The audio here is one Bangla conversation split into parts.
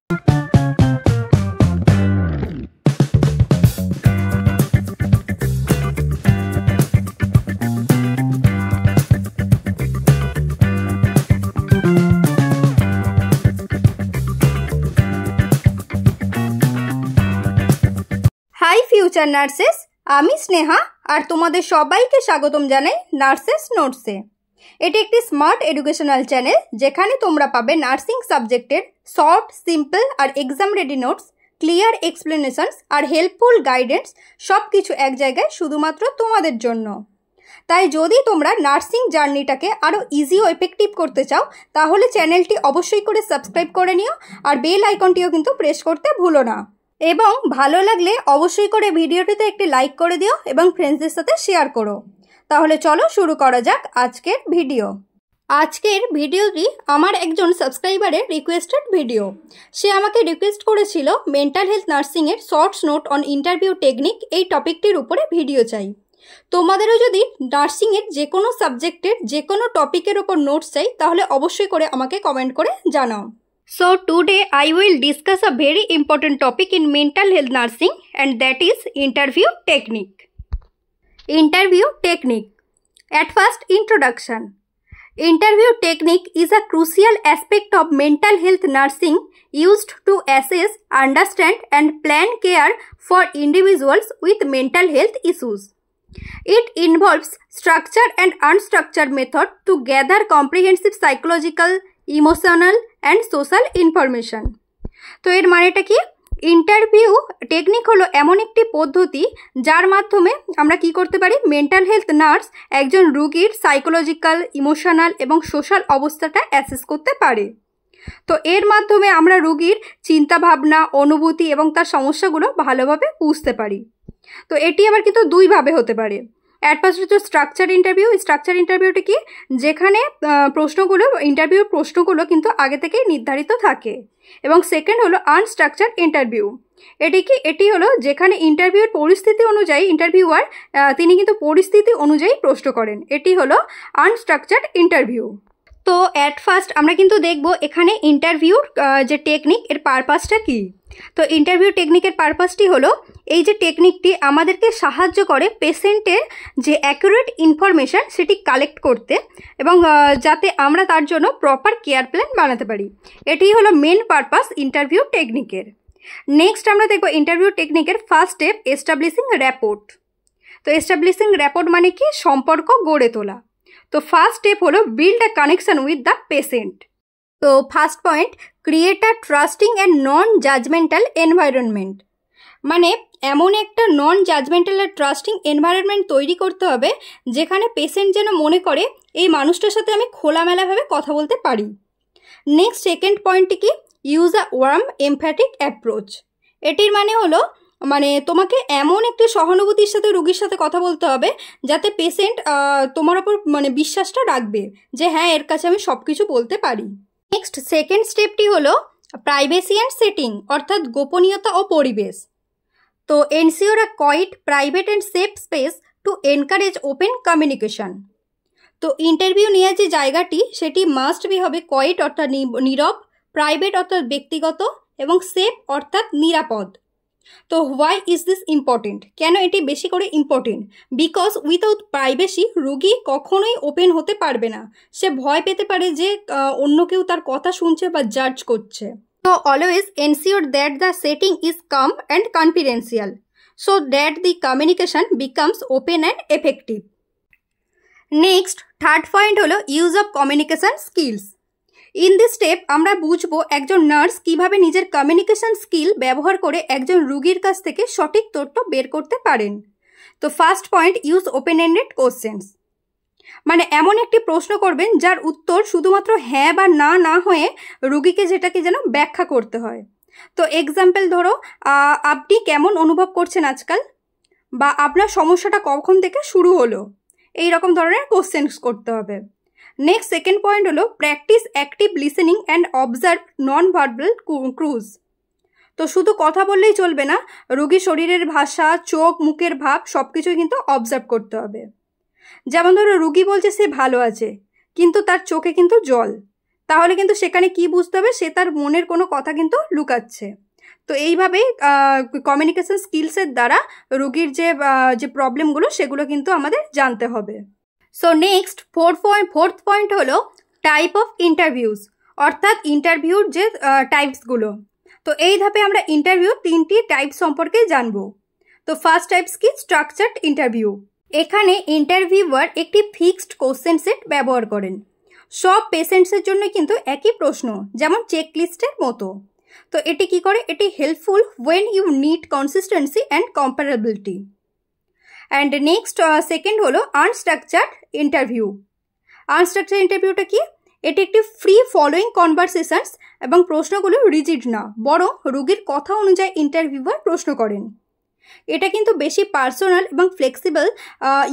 হাই ফিউচার নার্সেস, আমি স্নেহা আর তোমাদের সবাইকে স্বাগতম জানাই নার্সেস নোটসে। এটি একটি স্মার্ট এডুকেশনাল চ্যানেল যেখানে তোমরা পাবে নার্সিং সাবজেক্টের শর্ট, সিম্পল আর exam ready notes, clear explanations আর হেল্পফুল গাইডেন্স, সব কিছু এক জায়গায় শুধুমাত্র তোমাদের জন্য। তাই যদি তোমরা নার্সিং জার্নিটাকে আরও ইজি ও এফেক্টিভ করতে চাও তাহলে চ্যানেলটি অবশ্যই করে সাবস্ক্রাইব করে নিও আর বেল আইকনটিও কিন্তু প্রেস করতে ভুলো না। এবং ভালো লাগলে অবশ্যই করে ভিডিওটিতে একটি লাইক করে দিও এবং ফ্রেন্ডসদের সাথে শেয়ার করো। তাহলে চলো শুরু করা যাক আজকের ভিডিও। আজকের ভিডিওটি আমার একজন সাবস্ক্রাইবারের রিকোয়েস্টেড ভিডিও। সে আমাকে রিকোয়েস্ট করেছিল মেন্টাল হেলথ নার্সিংয়ের shorts note on interview technique এই টপিকটির উপরে ভিডিও চাই। তোমাদেরও যদি নার্সিংয়ের যে কোনো সাবজেক্টের যে কোনো টপিকের ওপর নোটস চাই তাহলে অবশ্যই করে আমাকে কমেন্ট করে জানাও। So today I will discuss a very important topic in mental health nursing, and that is interview technique. Interview technique. At first, introduction. Interview technique is a crucial aspect of mental health nursing used to assess, understand and plan care for individuals with mental health issues. It involves structured and unstructured method to gather comprehensive psychological, emotional and social information. তো এর মানেটা কি? ইন্টারভিউ টেকনিক হলো এমন একটি পদ্ধতি যার মাধ্যমে আমরা কি করতে পারি, মেন্টাল হেলথ নার্স একজন রোগীর সাইকোলজিক্যাল, ইমোশনাল এবং সোশ্যাল অবস্থাটা অ্যাসেস করতে পারে। তো এর মাধ্যমে আমরা রোগীর চিন্তাভাবনা, অনুভূতি এবং তার সমস্যাগুলো ভালোভাবে বুঝতে পারি। তো এটি আবার কিন্তু দুইভাবে হতে পারে। অ্যাট ফার্স্ট হচ্ছে স্ট্রাকচার ইন্টারভিউ। স্ট্রাকচার ইন্টারভিউটি কি? যেখানে ইন্টারভিউর প্রশ্নগুলো কিন্তু আগে থেকেই নির্ধারিত থাকে। এবং সেকেন্ড হলো আনস্ট্রাকচার ইন্টারভিউ। এটি হলো যেখানে ইন্টারভিউর পরিস্থিতি অনুযায়ী ইন্টারভিউয়ার তিনি কিন্তু পরিস্থিতি অনুযায়ী প্রশ্ন করেন। এটি হলো আনস্ট্রাকচার ইন্টারভিউ। তো অ্যাট ফার্স্ট আমরা কিন্তু দেখব এখানে ইন্টারভিউর যে টেকনিক এর পারপাসটা কি। তো ইন্টারভিউ টেকনিকের পারপাসটি হলো এই যে টেকনিকটি আমাদেরকে সাহায্য করে পেশেন্টের যে অ্যাকুরেট ইনফরমেশান সেটি কালেক্ট করতে এবং যাতে আমরা তার জন্য প্রপার কেয়ার প্ল্যান বানাতে পারি। এটি হলো মেন পারপাস ইন্টারভিউ টেকনিকের। নেক্সট আমরা দেখব ইন্টারভিউ টেকনিকের ফার্স্ট স্টেপ এস্টাবলিশিং র্যাপোর্ট। তো এস্টাবলিশিং র্যাপোর্ট মানে কি? সম্পর্ক গড়ে তোলা। তো ফার্স্ট স্টেপ হলো build a connection with the patient. তো first point, create a trusting and non judgemental environment. মানে এমন একটা নন জাজমেন্টাল আর ট্রাস্টিং এনভায়রনমেন্ট তৈরি করতে হবে যেখানে পেশেন্ট যেন মনে করে এই মানুষটার সাথে আমি খোলামেলাভাবে কথা বলতে পারি। নেক্সট সেকেন্ড পয়েন্টটি কি? Use a warm emphatic approach. এটির মানে হলো তোমাকে এমন একটি সহানুভূতির সাথে রোগীর সাথে কথা বলতে হবে যাতে পেশেন্ট তোমার ওপর বিশ্বাসটা রাখবে যে হ্যাঁ, এর কাছে আমি সব কিছু বলতে পারি। নেক্সট সেকেন্ড স্টেপটি হলো প্রাইভেসি অ্যান্ড সেটিং, অর্থাৎ গোপনীয়তা ও পরিবেশ। তো ensure a quiet, private and safe space to encourage open communication. তো ইন্টারভিউ নেওয়ার যে জায়গাটি সেটি মাস্ট বি হবে কোয়াইট অর্থাৎ নীরব, প্রাইভেট অর্থাৎ ব্যক্তিগত এবং সেফ অর্থাৎ নিরাপদ। তো হোয়াই ইজ দিস ইম্পর্টেন্ট? কেন এটি বেশি করে ইম্পর্টেন্ট? বিকজ উইথাউট প্রাইভেসি রোগী কখনোই ওপেন হতে পারবে না। সে ভয় পেতে পারে যে অন্য কেউ তার কথা শুনছে বা জাজ করছে। তো always ensure that the setting is calm and confidential so that the communication becomes open and effective. Next third point হলো use of communication skills. In this step আমরা বুঝবো একজন নার্স কিভাবে নিজের কমিউনিকেশন স্কিল ব্যবহার করে একজন রোগীর কাছ থেকে সঠিক তথ্য বের করতে পারেন। তো first point, use open ended questions. মানে এমন একটি প্রশ্ন করবেন যার উত্তর শুধুমাত্র হ্যাঁ বা না না হয়ে রোগীকে যেটাকে যেন ব্যাখ্যা করতে হয়। তো এক্সাম্পল ধরো, আপনি কেমন অনুভব করছেন আজকাল, বা আপনার সমস্যাটা কখন থেকে শুরু হলো, এই রকম ধরনের কোশ্চেন্স করতে হবে। নেক্সট সেকেন্ড পয়েন্ট হলো practice active listening and observe non verbal cues. তো শুধু কথা বললেই চলবে না, রোগীর শরীরের ভাষা, চোখ, মুখের ভাব সব কিছুই কিন্তু অবজার্ভ করতে হবে। যেমন ধরো রোগী বলছে সে ভালো আছে কিন্তু তার চোখে কিন্তু জল, তাহলে কিন্তু সেখানে কি বুঝতে হবে, সে তার মনের কোনো কথা কিন্তু লুকাচ্ছে। তো এইভাবেই কমিউনিকেশন স্কিলসের দ্বারা রোগীর যে প্রবলেমগুলো সেগুলো কিন্তু আমাদের জানতে হবে। সো নেক্সট ফোর্থ পয়েন্ট হলো টাইপ অফ ইন্টারভিউস, অর্থাৎ ইন্টারভিউর যে টাইপসগুলো। তো এই ধাপে আমরা ইন্টারভিউ 3টি টাইপ সম্পর্কে জানবো। তো ফার্স্ট টাইপস কি, স্ট্রাকচার্ড ইন্টারভিউ। এখানে ইন্টারভিউয়ার একটি ফিক্সড কোশ্চেন সেট ব্যবহার করেন। সব পেশেন্টসের জন্য কিন্তু একই প্রশ্ন, যেমন চেকলিস্টের মতো। তো এটি কি করে, এটি helpful when you need consistency and comparability. And next second হলো আনস্ট্রাকচার্ড ইন্টারভিউ। আনস্ট্রাকচার্ড ইন্টারভিউটা কি, এটি একটি ফ্রি ফলোয়িং কনভারসেশনস এবং প্রশ্নগুলো রিজিড না, বরং রোগীর কথা অনুযায়ী ইন্টারভিউয়ার প্রশ্ন করেন। এটা কিন্তু বেশি পার্সোনাল এবং flexible,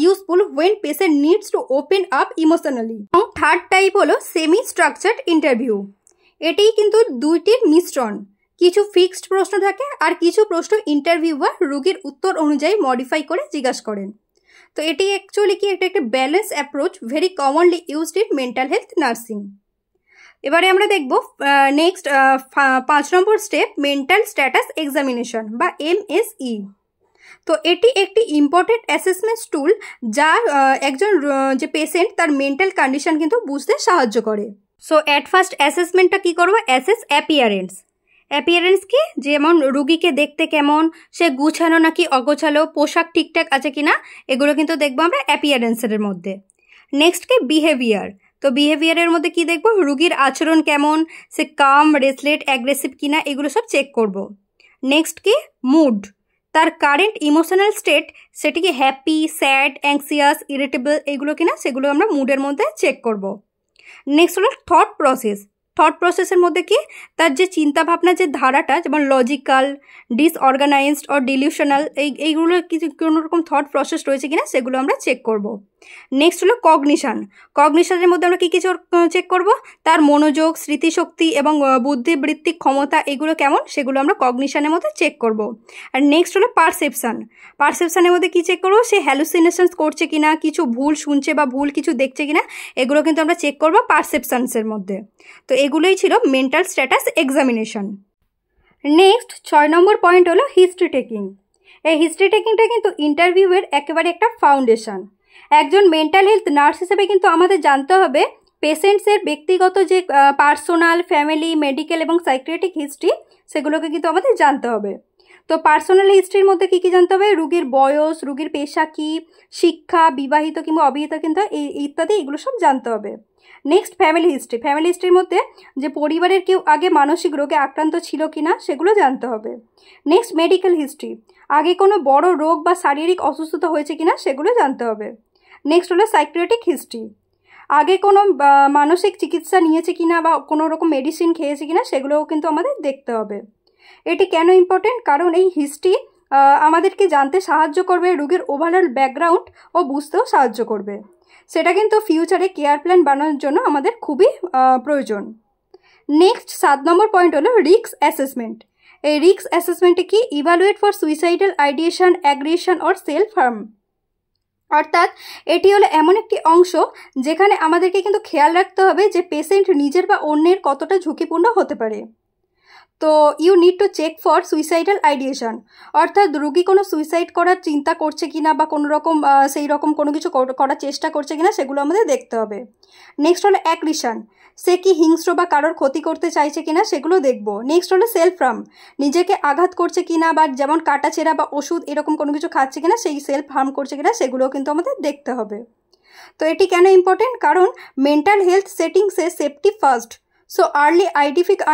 useful when patient needs to open up emotionally. এবং থার্ড টাইপ হলো সেমি স্ট্রাকচার্ড ইন্টারভিউ। এটিই কিন্তু দুইটির মিশ্রণ, কিছু ফিক্সড প্রশ্ন থাকে আর কিছু প্রশ্ন ইন্টারভিউয়ার রোগীর উত্তর অনুযায়ী মডিফাই করে জিজ্ঞাসা করেন। তো এটি অ্যাকচুয়ালি কি, এটা একটা balance approach, very commonly used in mental health nursing. এবারে আমরা দেখব নেক্সট 5 নম্বর স্টেপ, মেন্টাল স্ট্যাটাস এক্সামিনেশন বা MSE। তো এটি একটি ইম্পর্টেন্ট অ্যাসেসমেন্ট টুল, যা একজন যে পেশেন্ট তার মেন্টাল কন্ডিশন কিন্তু বুঝতে সাহায্য করে। সো অ্যাট ফার্স্ট অ্যাসেসমেন্টটা কি করবো, অ্যাসেস অ্যাপিয়ারেন্স। অ্যাপিয়ারেন্স কি, যেমন রুগীকে দেখতে কেমন, সে গুছানো নাকি অগোছালো, পোশাক ঠিকঠাক আছে কিনা, এগুলো কিন্তু দেখবো আমরা অ্যাপিয়ারেন্সের মধ্যে। নেক্সট কি, বিহেভিয়ার। তো বিহেভিয়ারের মধ্যে কি দেখবো, রুগীর আচরণ কেমন, সে কাম, রেসলেট, অ্যাগ্রেসিভ কিনা, এগুলো সব চেক করব। নেক্সট কি, মুড, তার কারেন্ট ইমোশনাল স্টেট, সেটি কি হ্যাপি, স্যাড, অ্যাংসিয়াস, ইরিটেবল, এগুলো কিনা, সেগুলো আমরা মুডের মধ্যে চেক করব। নেক্সট হলো থট প্রসেস। থট প্রসেসের মধ্যে কি, তার যে চিন্তাভাবনা যে ধারাটা, যেমন লজিক্যাল, ডিসঅর্গানাইজড অর ডিলিউশনাল, এইগুলো কিছু কোনো রকম থট প্রসেস রয়েছে কিনা সেগুলো আমরা চেক করব। নেক্সট হলো কগনিশন। কগনিশনের মধ্যে আমরা কী কী চেক করব, তার মনোযোগ, স্মৃতিশক্তি এবং বুদ্ধিবৃত্তিক ক্ষমতা, এগুলো কেমন, সেগুলো আমরা কগনিশনের মধ্যে চেক করব। আর নেক্সট হলো পারসেপশান। পারসেপশানের মধ্যে কী চেক করবো, সে হ্যালুসিনেশনস করছে কিনা, কিছু ভুল শুনছে বা ভুল কিছু দেখছে কিনা, এগুলো কিন্তু আমরা চেক করবো পারসেপশানসের মধ্যে। তো এগুলোই ছিল মেন্টাল স্ট্যাটাস এক্সামিনেশন। নেক্সট 6 নম্বর পয়েন্ট হলো হিস্ট্রি টেকিং। এই হিস্ট্রি টেকিংটা কিন্তু ইন্টারভিউয়ের একেবারে একটা ফাউন্ডেশন। একজন মেন্টাল হেলথ নার্স হিসেবে কিন্তু আমাদের জানতে হবে পেশেন্টসের ব্যক্তিগত যে পার্সোনাল, ফ্যামিলি, মেডিকেল এবং সাইকিয়াট্রিক হিস্ট্রি, সেগুলোকে কিন্তু আমাদের জানতে হবে। তো পার্সোনাল হিস্ট্রির মধ্যে কী কী জানতে হবে, রুগীর বয়স, রুগীর পেশা কী, শিক্ষা, বিবাহিত কিংবা অবিবাহিত কিন্তু ইত্যাদি, এগুলো সব জানতে হবে। Next family history. ফ্যামিলি হিস্ট্রির মধ্যে যে পরিবারের কেউ আগে মানসিক রোগে আক্রান্ত ছিল কিনা সেগুলো জানতে হবে। নেক্সট মেডিকেল হিস্ট্রি, আগে কোনো বড় রোগ বা শারীরিক অসুস্থতা হয়েছে কিনা সেগুলো জানতে হবে। নেক্সট হলো সাইকিয়াট্রিক হিস্ট্রি, আগে কোনো মানসিক চিকিৎসা নিয়েছে কিনা বা কোনো রকম মেডিসিন খেয়েছে কিনা সেগুলোও কিন্তু আমাদের দেখতে হবে। এটি কেন ইম্পর্টেন্ট, কারণ এই হিস্ট্রি আমাদেরকে জানতে সাহায্য করবে, রোগীর ওভারঅল ব্যাকগ্রাউন্ড ও বুঝতেও সাহায্য করবে। সেটা কিন্তু ফিউচারে কেয়ার প্ল্যান বানানোর জন্য আমাদের খুবই প্রয়োজন। নেক্সট 7 নম্বর পয়েন্ট হলো রিস্ক অ্যাসেসমেন্ট। এই রিস্ক অ্যাসেসমেন্টে কি, evaluate for suicidal ideation, aggression or self harm. অর্থাৎ এটি হলো এমন একটি অংশ যেখানে আমাদেরকে কিন্তু খেয়াল রাখতে হবে যে পেশেন্ট নিজের বা অন্যের কতটা ঝুঁকিপূর্ণ হতে পারে। তো you need to check for suicidal ideation, অর্থাৎ রুগী কোনো সুইসাইড করার চিন্তা করছে কিনা বা কোনো রকম সেই রকম কোনো কিছু করার চেষ্টা করছে কিনা সেগুলো আমাদের দেখতে হবে। নেক্সট হলো অ্যাগ্রেশন, সে কি হিংস্র বা কারোর ক্ষতি করতে চাইছে কিনা সেগুলো দেখব। নেক্সট হলো সেলফ হার্ম, নিজেকে আঘাত করছে কিনা বা যেমন কাটাছেঁড়া বা ওষুধ এরকম কোনো কিছু খাচ্ছে কিনা, সেই সেলফ হার্ম করছে কিনা সেগুলোও কিন্তু আমাদের দেখতে হবে। তো এটি কেন ইম্পর্টেন্ট, কারণ মেন্টাল হেলথ সেটিংসে safety first, so early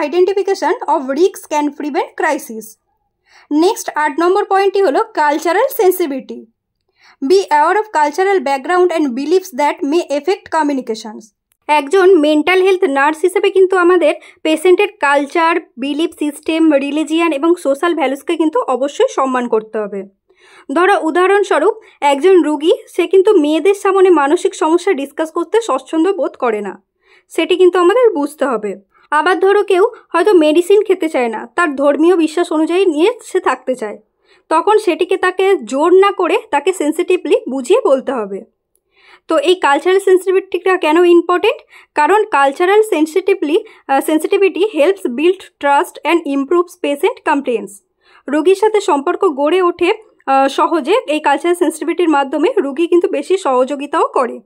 identification of risks can prevent crisis. Next 8 নম্বর পয়েন্টটি হলো cultural sensitivity. Be aware of cultural background and believes that may effect communications. একজন মেন্টাল হেলথ নার্স হিসেবে কিন্তু আমাদের পেশেন্টের কালচার, বিলিভ সিস্টেম, রিলিজিয়ান এবং সোশ্যাল ভ্যালুসকে কিন্তু অবশ্যই সম্মান করতে হবে। ধরো উদাহরণস্বরূপ একজন রুগী, সে কিন্তু মেয়েদের সামনে মানসিক সমস্যা ডিসকাস করতে স্বচ্ছন্দ বোধ করে না, সেটি কিন্তু আমাদের বুঝতে হবে। আবার ধরো কেউ হয়তো মেডিসিন খেতে চায় না, তার ধর্মীয় বিশ্বাস অনুযায়ী নিয়ে সে থাকতে চায়, তখন সেটিকে তাকে জোর না করে তাকে সেন্সিটিভলি বুঝিয়ে বলতে হবে। তো এই কালচারাল সেন্সিটিভিটিটা কেন ইম্পর্টেন্ট? কারণ cultural sensitivity helps build trust and improves patient compliance. রোগীর সাথে সম্পর্ক গড়ে ওঠে সহজে এই কালচারাল সেন্সিটিভিটির মাধ্যমে। রোগী কিন্তু বেশি সহযোগিতাও করে।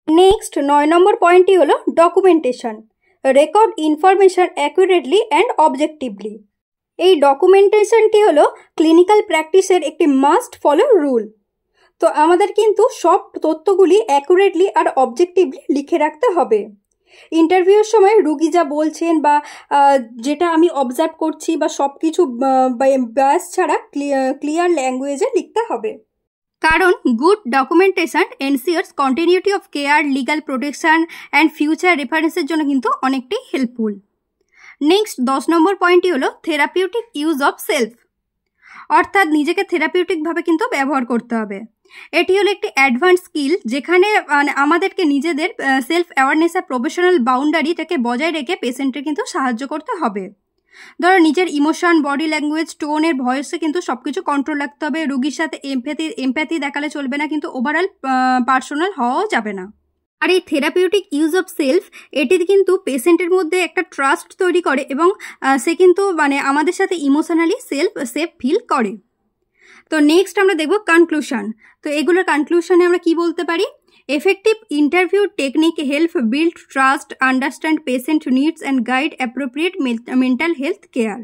নেক্সট 9 নম্বর পয়েন্টটি হলো documentation. Record information accurately and objectively. এই ডকুমেন্টেশনটি হলো ক্লিনিক্যাল প্র্যাকটিসের একটি মাস্ট ফলো রুল। তো আমাদের কিন্তু সব তথ্যগুলি অ্যাকুরেটলি আর অবজেক্টিভলি লিখে রাখতে হবে। ইন্টারভিউর সময় রুগী যা বলছেন বা যেটা আমি অবজার্ভ করছি বা সব কিছু বায়াস ছাড়া ক্লিয়ার ল্যাঙ্গুয়েজে লিখতে হবে। কারণ good documentation ensures continuity of care, legal protection and future রেফারেন্সের জন্য কিন্তু অনেকটাই হেল্পফুল। নেক্সট 10 নম্বর পয়েন্টটি হলো থেরাপিউটিক ইউজ অফ সেলফ। অর্থাৎ নিজেকে থেরাপিউটিকভাবে কিন্তু ব্যবহার করতে হবে। এটি হলো একটি অ্যাডভান্স স্কিল, যেখানে আমাদেরকে নিজেদের সেলফ অ্যাওয়ারনেস আর প্রফেশনাল বাউন্ডারিটাকে বজায় রেখে পেশেন্টের কিন্তু সাহায্য করতে হবে। ধরো নিজের ইমোশন, বডি ল্যাঙ্গুয়েজ, টোনের, ভয়েসে কিন্তু সব কিছু কন্ট্রোল রাখতে হবে। রুগীর সাথে এমপ্যাথি দেখালে চলবে না, কিন্তু ওভারঅল পার্সোনাল হওয়াও যাবে না। আর এই থেরাপিউটিক ইউজ অফ সেলফ এটি কিন্তু পেশেন্টের মধ্যে একটা ট্রাস্ট তৈরি করে এবং সে কিন্তু আমাদের সাথে ইমোশনালি সেফ ফিল করে। তো নেক্সট আমরা দেখব কনক্লুশন। তো এগুলোর কনক্লুশনে আমরা কি বলতে পারি? Effective interview technique help build trust, understand patient needs and guide appropriate mental health care.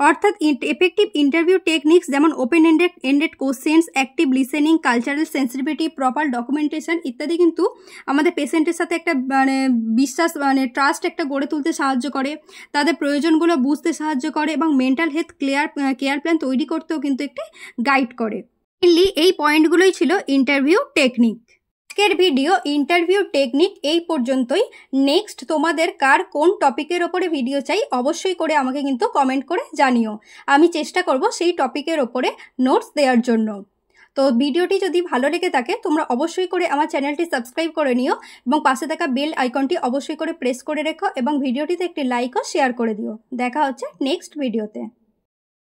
অর্থাৎ এফেক্টিভ ইন্টারভিউ টেকনিক্স যেমন open ended questions, active listening, cultural sensitivity, proper documentation ইত্যাদি কিন্তু আমাদের পেশেন্টের সাথে একটা বিশ্বাস ট্রাস্ট একটা গড়ে তুলতে সাহায্য করে, তাদের প্রয়োজনগুলো বুঝতে সাহায্য করে এবং মেন্টাল হেলথ কেয়ার প্ল্যান তৈরি করতেও কিন্তু একটি গাইড করে। মেনলি এই পয়েন্টগুলোই ছিল ইন্টারভিউ টেকনিক। আজকের ভিডিও ইন্টারভিউ টেকনিক এই পর্যন্তই। নেক্সট তোমাদের কার কোন টপিকের ওপরে ভিডিও চাই অবশ্যই করে আমাকে কিন্তু কমেন্ট করে জানিও। আমি চেষ্টা করব সেই টপিকের ওপরে নোটস দেওয়ার জন্য। তো ভিডিওটি যদি ভালো লেগে থাকে তোমরা অবশ্যই করে আমার চ্যানেলটি সাবস্ক্রাইব করে নিও এবং পাশে থাকা বেল আইকনটি অবশ্যই করে প্রেস করে রেখো এবং ভিডিওটিতে একটি লাইক ও শেয়ার করে দিও। দেখা হচ্ছে নেক্সট ভিডিওতে।